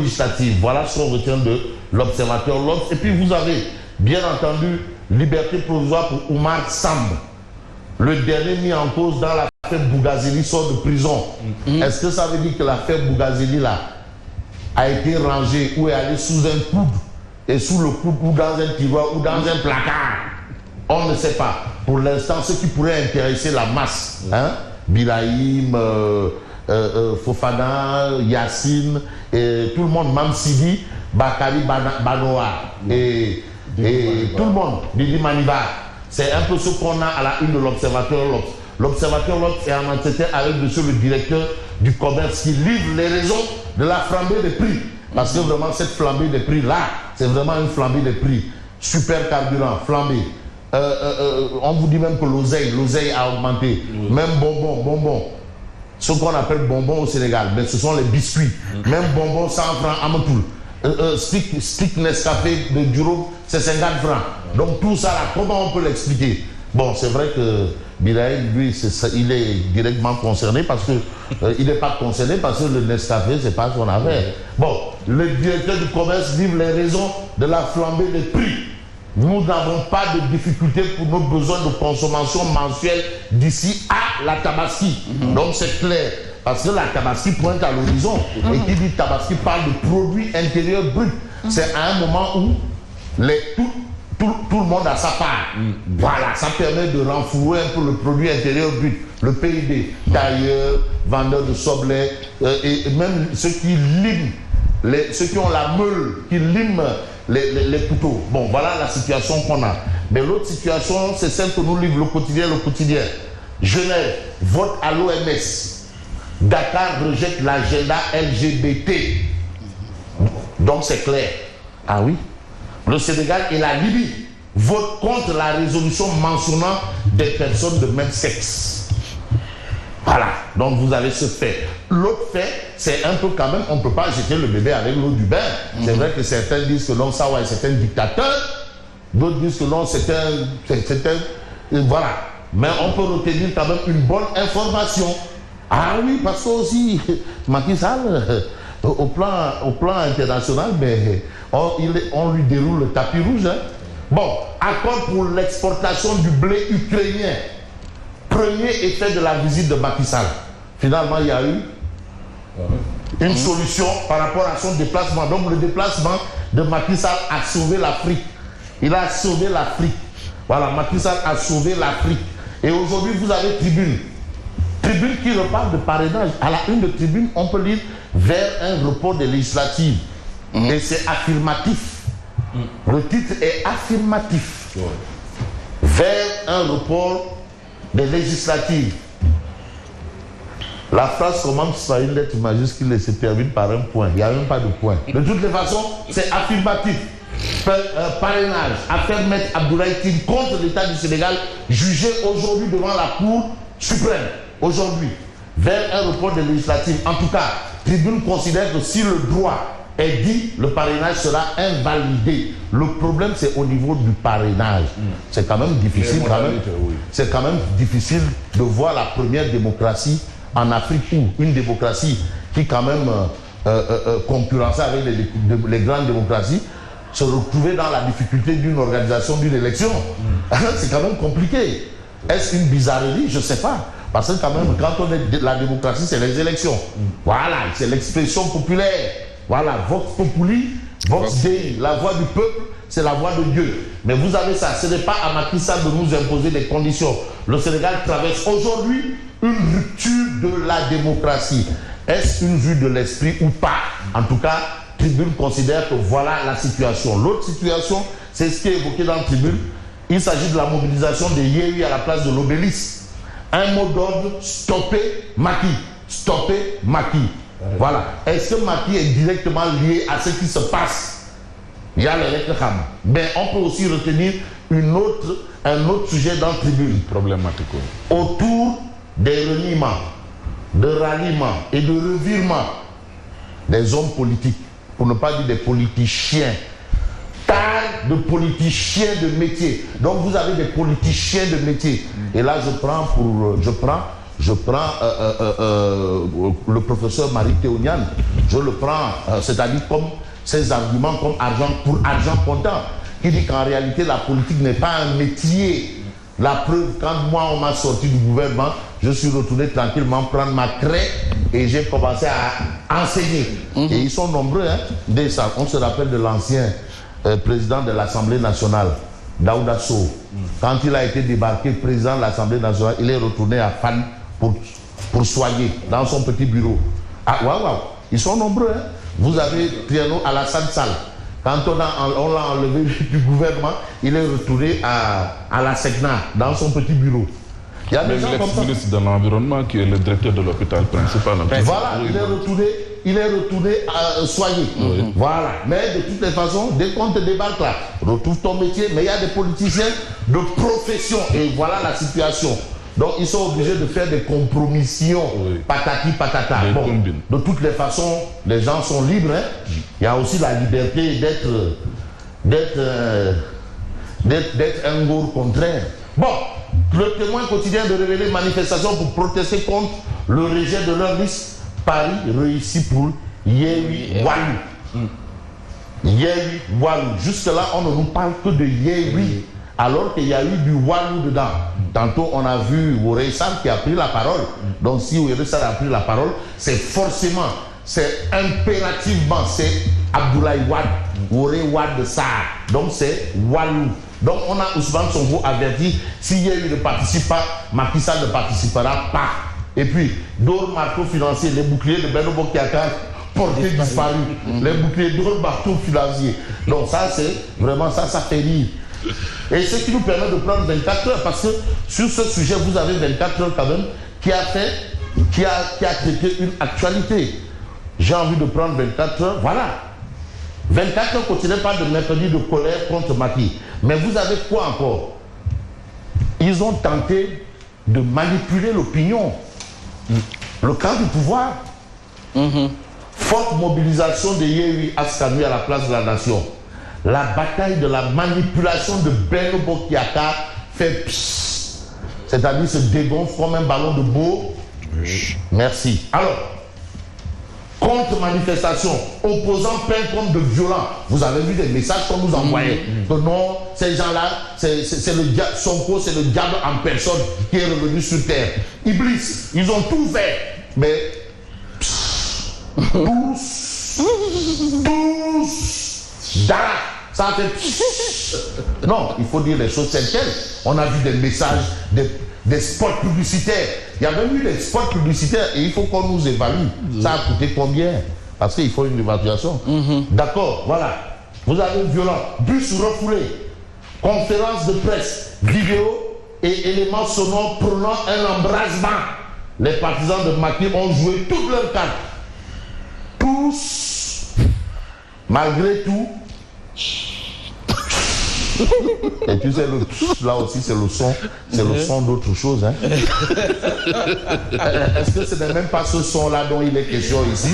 législatives. Voilà ce qu'on retient de l'Observateur L'Obs. Et puis vous avez, bien entendu, liberté provisoire pour Oumar Samb. Le dernier mis en cause dans l'affaire Bougazeli sort de prison. Est-ce que ça veut dire que l'affaire Bougazeli là a été rangée ou est allée sous un coude, et sous le coude ou dans un tiroir ou dans un placard? On ne sait pas. Pour l'instant, ce qui pourrait intéresser la masse, hein, Birahim, Fofana, Yassine, et tout le monde, Mamsidi, Bakari Banoa, et tout le monde, Didi Maniba. C'est un peu ce qu'on a à la une de l'Observateur L'Obs. L'Observateur L'Obs est en entretien avec monsieur le directeur du commerce qui livre les raisons de la flambée des prix. Parce que vraiment, cette flambée des prix là, c'est vraiment une flambée des prix. Super carburant, flambé. On vous dit même que l'oseille a augmenté. Même bonbons. Ce qu'on appelle bonbons au Sénégal, mais ce sont les biscuits. Même bonbons 100 francs à Matoul. Stick Nescafé de Duro, c'est 50 francs. Donc tout ça là, comment on peut l'expliquer? Bon, c'est vrai que Birahim, lui, il est directement concerné parce que il n'est pas concerné parce que le Nescafé, c'est pas son affaire. Bon, le directeur du commerce livre les raisons de la flambée des prix. Nous n'avons pas de difficulté pour nos besoins de consommation mensuelle d'ici à la Tabaski. Donc c'est clair. Parce que la Tabaski pointe à l'horizon. Et qui dit Tabaski parle de produit intérieur brut. C'est à un moment où tout le monde a sa part. Voilà, ça permet de renflouer un peu le produit intérieur brut, le PIB. Tailleurs, vendeurs de sablés, et même ceux qui liment, ceux qui ont la meule, qui liment les couteaux. Bon, voilà la situation qu'on a. Mais l'autre situation, c'est celle que nous livre le quotidien. Genève, vote à l'OMS. Dakar rejette l'agenda LGBT. Donc c'est clair. Ah oui. Le Sénégal et la Libye votent contre la résolution mentionnant des personnes de même sexe. Voilà. Donc vous avez ce fait. L'autre fait, c'est un peu quand même, on ne peut pas jeter le bébé avec l'eau du bain. C'est vrai que certains disent que non, ça ouais, c'est un dictateur. D'autres disent que non, c'est un... Voilà. Mais on peut retenir quand même une bonne information. Ah oui, parce que aussi, Macky Sall, au plan international, mais on lui déroule le tapis rouge. Hein. Bon, accord pour l'exportation du blé ukrainien. Premier effet de la visite de Macky Sall. Finalement, il y a eu une solution par rapport à son déplacement. Donc le déplacement de Macky Sall a sauvé l'Afrique. Il a sauvé l'Afrique. Voilà, Macky Sall a sauvé l'Afrique. Et aujourd'hui, vous avez Tribune. Tribune qui reparle de parrainage. À la une de Tribune, on peut lire vers un report des législatives. Et c'est affirmatif. Le titre est affirmatif. Vers un report des législatives. La phrase commence par une lettre majuscule et se termine par un point. Il n'y a même pas de point. De toutes les façons, c'est affirmatif. Parrainage, affaire Maître Abdoulaye Tine contre l'État du Sénégal, jugé aujourd'hui devant la Cour suprême. Aujourd'hui, vers un report des législatives. En tout cas, Tribune considère que si le droit est dit, le parrainage sera invalidé. Le problème, c'est au niveau du parrainage. C'est quand même difficile, c'est quand même difficile de voir la première démocratie en Afrique, ou une démocratie qui quand même concurrençait avec les grandes démocraties, se retrouver dans la difficulté d'une organisation d'une élection. C'est quand même compliqué. Est-ce une bizarrerie? Je ne sais pas. Parce que quand même, quand on est la démocratie, c'est les élections. Voilà, c'est l'expression populaire. Voilà, Vox Populi, Vox Dei, la voix du peuple, c'est la voix de Dieu. Mais vous avez ça, ce n'est pas à Macky Sall de nous imposer des conditions. Le Sénégal traverse aujourd'hui une rupture de la démocratie. Est-ce une vue de l'esprit ou pas? En tout cas, Tribune considère que voilà la situation. L'autre situation, c'est ce qui est évoqué dans Tribune. Il s'agit de la mobilisation des Yéhi à la place de l'Obélisque. Un mot d'ordre, stopper Macky. Stopper Macky. Voilà. Est-ce que Macky est directement lié à ce qui se passe? Il y a les réclamations. Mais on peut aussi retenir un autre sujet dans Tribune. Problématique. Autour des reniements, de ralliements et de revirements des hommes politiques, pour ne pas dire des politiciens. De politiciens de métier. Donc vous avez des politiciens de métier. Et là, je prends je prends le professeur Marie Théoniane, je le prends, c'est-à-dire comme ses arguments comme argent pour argent comptant, qui dit qu'en réalité la politique n'est pas un métier. La preuve, quand moi on m'a sorti du gouvernement, je suis retourné tranquillement prendre ma craie et j'ai commencé à enseigner. Et ils sont nombreux, hein, dès ça. On se rappelle de l'ancien président de l'Assemblée nationale, Daouda Sow. Quand il a été débarqué président de l'Assemblée nationale, il est retourné à Fan pour soigner dans son petit bureau. Ah, waouh, ils sont nombreux, hein. Vous avez Triano Alassane Sall. Quand on l'a enlevé du gouvernement, il est retourné à la SECNA, dans son petit bureau. Il y a des gens comme ça. L'ex-ministre de l'Environnement, qui est le directeur de l'hôpital principal. Voilà, il est retourné à soigner. Oui. Voilà. Mais de toutes les façons, dès qu'on te débarque là, retrouve ton métier, mais il y a des politiciens de profession. Et voilà la situation. Donc ils sont obligés de faire des compromissions, patati patata. Bon, de toutes les façons, les gens sont libres. Hein. Il y a aussi la liberté d'être un gour contraire. Bon, le témoin quotidien de révéler manifestation pour protester contre le rejet de leur liste. Paris réussit pour Yewwi Wallu. Yewwi Wallu. Jusque-là, on ne nous parle que de Yewwi. Alors qu'il y a eu du Wallu dedans. Tantôt, on a vu Woré Sarr qui a pris la parole. Donc, si Woré Sarr a pris la parole, c'est forcément, c'est impérativement, c'est Abdoulaye Wade, Woré Wade Sarr. Donc, c'est Wallu. Donc, on a Ousmane Sonko averti, si Yewwi ne participe pas, Macky Sall ne participera pas. Et puis, d'autres marteaux financiers, les boucliers de Benno Bokk Yakaar, portés disparus. Les boucliers d'autres marteaux financiers. Donc, ça, c'est vraiment ça fait rire. Et ce qui nous permet de prendre 24 heures, parce que sur ce sujet, vous avez 24 heures quand même, qui a traité une actualité. J'ai envie de prendre 24 heures, voilà. 24 heures continuent pas de mercredi de colère contre Macky. Mais vous avez quoi encore? Ils ont tenté de manipuler l'opinion. Le camp du pouvoir. Forte mobilisation de Yewwi Askanui à la place de la nation. La bataille de la manipulation de Benno Bokk Yakaar fait psst, c'est-à-dire se dégonfle comme un ballon de beau. Merci. Alors, contre-manifestation, opposants peints comme de violents. Vous avez vu des messages qu'on nous envoyait. Que non, ces gens-là, c'est le diable, Sonko, c'est le diable en personne qui est revenu sur terre. Iblis, ils ont tout fait. Mais tous, ça fait non, il faut dire les choses telles quelles. On a vu des messages, des spots publicitaires. Il y a même eu des spots publicitaires et il faut qu'on nous évalue. Ça a coûté combien? Parce qu'il faut une évaluation. D'accord, voilà. Vous avez violent, bus refoulé, conférence de presse, vidéo et éléments sonores prenant un embrasement. Les partisans de Macky ont joué toutes leurs cartes. Tous, malgré tout. Et tu sais, là aussi, c'est le son d'autre chose. Hein. Est-ce que ce n'est même pas ce son-là dont il est question ici?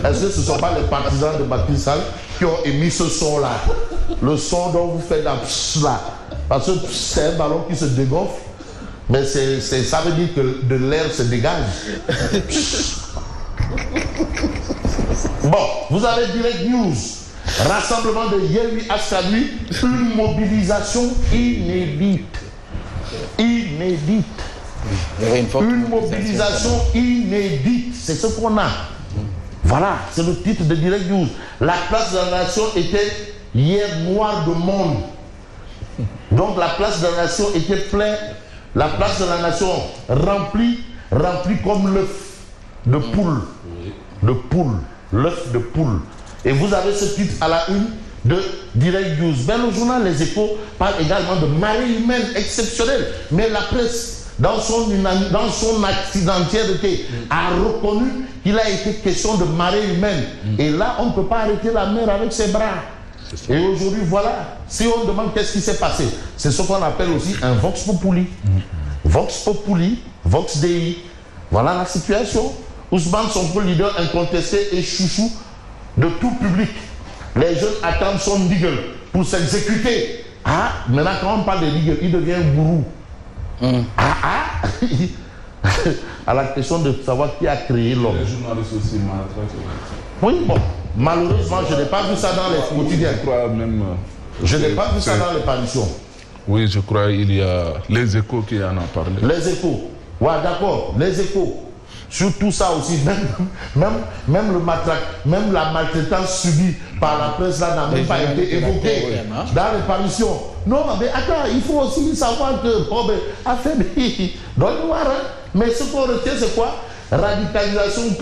Est-ce que ce ne sont pas les partisans de Macky Sall qui ont émis ce son-là? Le son dont vous faites là. Parce que c'est un ballon qui se dégonfle, mais ça veut dire que de l'air se dégage. Bon, vous avez Direct News. Rassemblement de Yewwi Askanui, une mobilisation inédite. Inédite. Une mobilisation inédite. C'est ce qu'on a. Voilà, c'est le titre de Direct News. La place de la nation était hier noire de monde. Donc la place de la nation était pleine. La place de la nation remplie comme l'œuf de poule. De poule. L'œuf de poule. Et vous avez ce titre à la une de Direct News. Ben, le journal Les Échos parle également de marée humaine exceptionnelle. Mais la presse, dans son accidentalité, a reconnu qu'il a été question de marée humaine. Et là, on ne peut pas arrêter la mer avec ses bras. Et aujourd'hui, voilà. Si on demande qu'est-ce qui s'est passé, c'est ce qu'on appelle aussi un Vox Populi. Vox Populi, Vox Dei. Voilà la situation. Ousmane Sonko, leader incontesté et chouchou de tout public. Les jeunes attendent son nigel pour s'exécuter. Ah, maintenant quand on parle de nigel, il devient gourou. à la question de savoir qui a créé l'homme. Les journalistes aussi maltraitent. Oui, bon, malheureusement, je n'ai pas vu ça dans les quotidiens. Je crois même... Je n'ai pas vu ça dans les parutions. Oui, je crois qu'il y a les Échos qui en ont parlé. Les Échos. Ouais, d'accord, les Échos. Sur tout ça aussi, même le matraque, même la maltraitance subie par la presse là n'a même pas été évoquée dans les parutions. Non, mais attends, il faut aussi savoir que, oh, ben, affaibli, donc voir, hein. Mais ce qu'on retient, c'est quoi? Radicalisation ou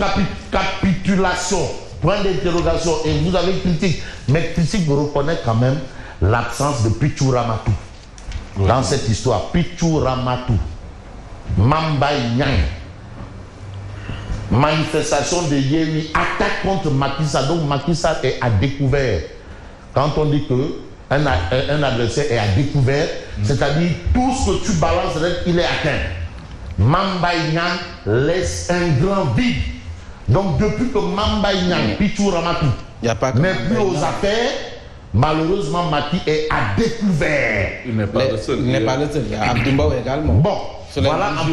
capitulation, point d'interrogation. Et vous avez critique, mais critique vous reconnaît quand même l'absence de Pichou Ramatou dans cette histoire. Pichou Ramatou, Mambay Nyang. Manifestation de Yéwi, attaque contre Macky Sall. Donc Macky Sall est à découvert. Quand on dit que un adversaire est à découvert, c'est-à-dire tout ce que tu balances, il est atteint. Mambay Nyang laisse un grand vide. Donc depuis que Mambay Nyang, Pichou Ramatou, n'est plus aux affaires, malheureusement Macky est à découvert. Il n'est pas le seul. Il n'est pas le seul. Il y a Abdoumbaou également. Bon. Voilà, en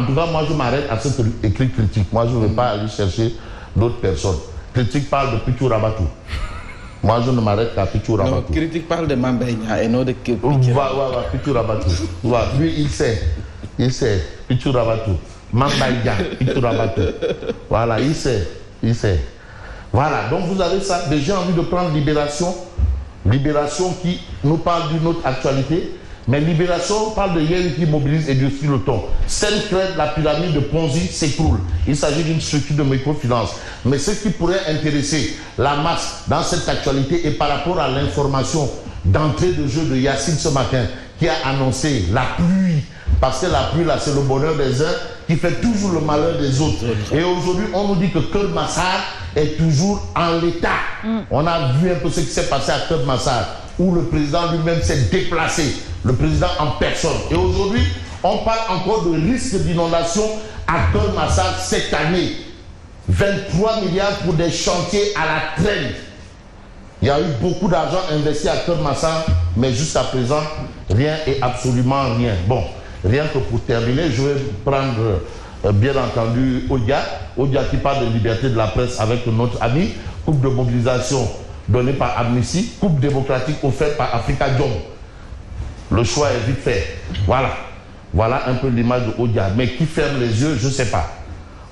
tout cas, moi je m'arrête à ce écrit critique. Moi je ne vais pas aller chercher d'autres personnes. Critique parle de Pichou Ramatou. Moi je ne m'arrête qu'à Pichou Ramatou. Non, critique parle de Mambay Nyang et non de Pichou. Voilà, Pichou Ramatou. Voilà, lui il sait, Pichou Ramatou. Mambay Nyang, Pichou Ramatou. Voilà, il sait. Voilà, donc vous avez ça. J'ai envie de prendre Libération. Libération qui nous parle d'une autre actualité. Mais Libération parle de Yéwi qui mobilise et durcit le ton. Seine-Crête, la pyramide de Ponzi s'écroule. Il s'agit d'une structure de microfinance. Mais ce qui pourrait intéresser la masse dans cette actualité est par rapport à l'information d'entrée de jeu de Yacine ce matin qui a annoncé la pluie. Parce que la pluie, là, c'est le bonheur des uns qui fait toujours le malheur des autres. Et aujourd'hui, on nous dit que Keur Massar est toujours en l'état. On a vu un peu ce qui s'est passé à Keur Massar, où le président lui-même s'est déplacé, le président en personne. Et aujourd'hui, on parle encore de risque d'inondation à Keur Massar cette année. 23 milliards pour des chantiers à la traîne. Il y a eu beaucoup d'argent investi à Keur Massar, mais jusqu'à présent, rien et absolument rien. Bon, rien que pour terminer, je vais prendre bien entendu Odia qui parle de liberté de la presse avec notre ami, coupe de mobilisation donnée par Amnesty, coupe démocratique offerte par Africa Jom. Le choix est vite fait. Voilà un peu l'image de Odia. Mais qui ferme les yeux, je ne sais pas.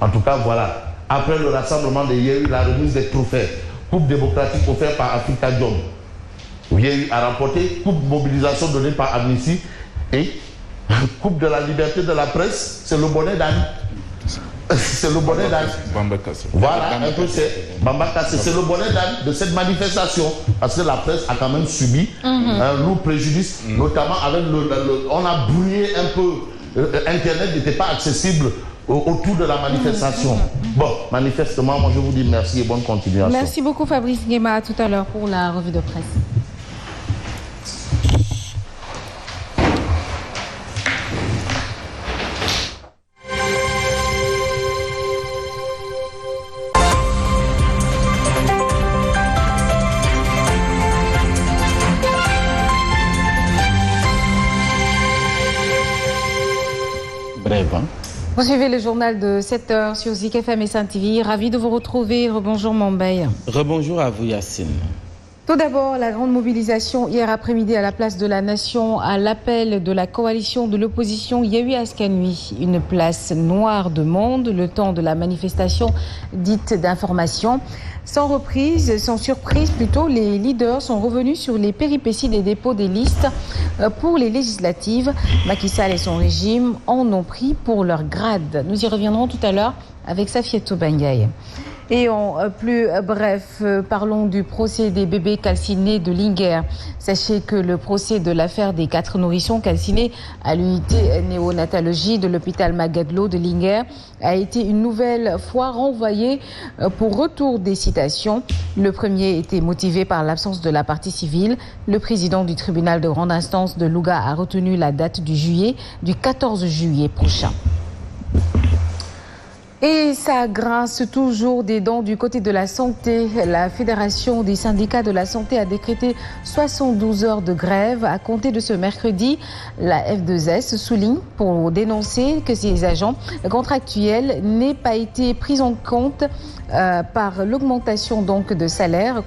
En tout cas, voilà. Après le rassemblement de Yéwi, la remise des trophées, coupe démocratique offerte par Africa Jom. Yéwi a remporté, coupe mobilisation donnée par Amnesty et coupe de la liberté de la presse, c'est le bonnet d'Anne. C'est le bonnet d'Anne. Voilà, un peu c'est Bamba Kassé. C'est le bonnet d'Anne de cette manifestation. Parce que la presse a quand même subi un lourd préjudice, notamment avec on a brouillé un peu. Internet n'était pas accessible autour de la manifestation. Bon, manifestement, moi je vous dis merci et bonne continuation. Merci beaucoup Fabrice Nguema. À tout à l'heure pour la revue de presse. Vous suivez le journal de 7h sur Zik FM et Sen TV. Ravi de vous retrouver. Rebonjour Mambay. Rebonjour à vous Yacine. Tout d'abord, la grande mobilisation hier après-midi à la place de la Nation à l'appel de la coalition de l'opposition Yéwi Askanui. Une place noire de monde, le temps de la manifestation dite d'information. Sans surprise plutôt, les leaders sont revenus sur les péripéties des dépôts des listes pour les législatives. Macky Sall et son régime en ont pris pour leur grade. Nous y reviendrons tout à l'heure avec Safietou Bengay. Et en plus bref, parlons du procès des bébés calcinés de Linguère. Sachez que le procès de l'affaire des 4 nourrissons calcinés à l'unité néonatologie de l'hôpital Magadlo de Linguère a été une nouvelle fois renvoyé pour retour des citations. Le premier était motivé par l'absence de la partie civile. Le président du tribunal de grande instance de Louga a retenu la date du 14 juillet prochain. Et ça grince toujours des dents du côté de la santé. La Fédération des syndicats de la santé a décrété 72 heures de grève à compter de ce mercredi. La F2S souligne pour dénoncer que ces agents contractuels n'aient pas été pris en compte par l'augmentation donc de salaire